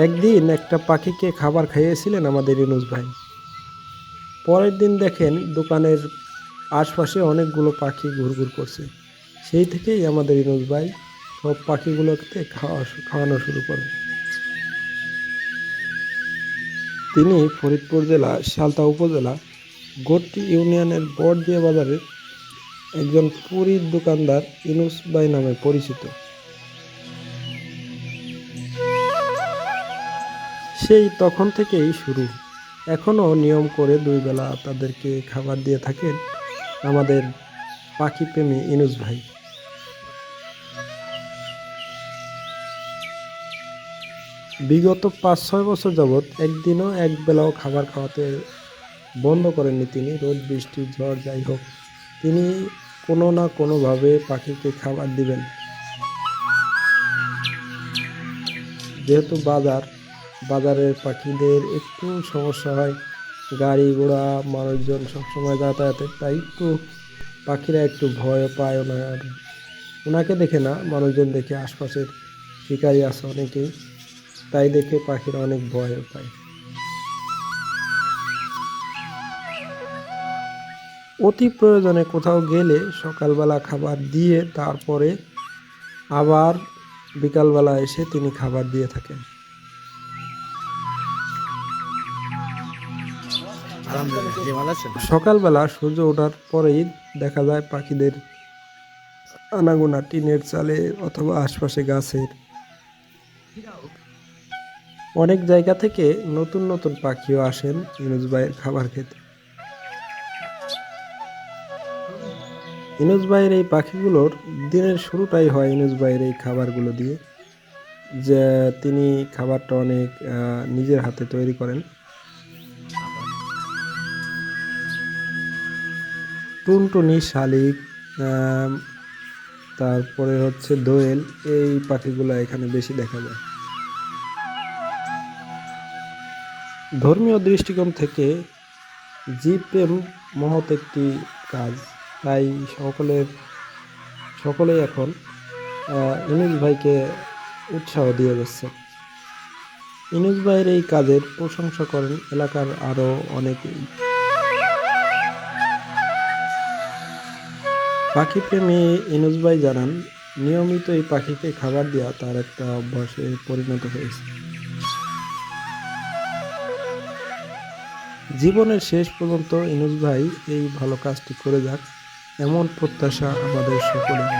একদিন একটা পাখিকে খাবার খাইয়েছিলেন আমাদের ইনুস ভাই। পরের দিন দেখেন দোকানের আশপাশে অনেকগুলো পাখি ঘুরঘুর করছে। সেই থেকেই আমাদের ইনুস ভাই সব পাখিগুলোকে খাওয়ানো শুরু করেন। তিনি ফরিদপুর জেলা সালতা উপজেলা গট্টি ইউনিয়নের বড়দিয়া বাজারের একজন পুরীর দোকানদার ইনুস ভাই নামে পরিচিত। সেই তখন থেকেই শুরু। এখনও নিয়ম করে ২ বেলা তাদেরকে খাবার দিয়ে থাকেন আমাদের পাখিপ্রেমী ইনুস ভাই। বিগত ৫-৬ বছর যাবৎ একদিনও একবেলাও খাবার খাওয়াতে বন্ধ করেননি তিনি। রোদ বৃষ্টি ঝড় যাই হোক, তিনি কোনো না কোনোভাবে পাখিকে খাবার দিবেন। যেহেতু বাজারের পাখিদের একটু সমস্যা হয়, গাড়ি ঘোড়া মানুষজন সবসময় যাতায়াতের, তাই একটু পাখিরা একটু ভয় পায় ওনাকে দেখে না, মানুষজন দেখে, আশপাশের শিকারী আছে অনেকেই, তাই দেখে পাখিরা অনেক ভয় পায়। অতি প্রয়োজনে কোথাও গেলে সকালবেলা খাবার দিয়ে তারপরে আবার বিকালবেলা এসে তিনি খাবার দিয়ে থাকেন। সকালবেলা সূর্য ওঠার পরেই দেখা যায় পাখিদের আনাগোনা টিনের চালে অথবা আশপাশে গাছের। অনেক জায়গা থেকে নতুন নতুন পাখিও আসেন ইনুস ভাইয়ের খাবার খেতে। ইনুস ভাইয়ের এই পাখিগুলোর দিনের শুরুটাই হয় ইনুস ভাইয়ের এই খাবারগুলো দিয়ে, যে তিনি খাবারটা অনেক নিজের হাতে তৈরি করেন। টুনটুনি, শালিক, তারপরে হচ্ছে দোয়েল, এই পাখিগুলো এখানে বেশি দেখা যায়। ধর্মীয় দৃষ্টিকোণ থেকে জীবপ্রেম মহৎ একটি কাজ, তাই সকলেই এখন ইনুস ভাইকে উৎসাহ দিয়ে যাচ্ছে। ইনুস ভাইয়ের এই কাজের প্রশংসা করেন এলাকার আরও অনেকেই। পাখিপ্রেমী ইনুস ভাই জানান, নিয়মিত এই পাখিকে খাবার দেওয়া তার একটা অভ্যাসে পরিণত হয়েছে। জীবনের শেষ পর্যন্ত ইনুস ভাই এই ভালো কাজটি করে যাক, এমন প্রত্যাশা আমাদের সকলের।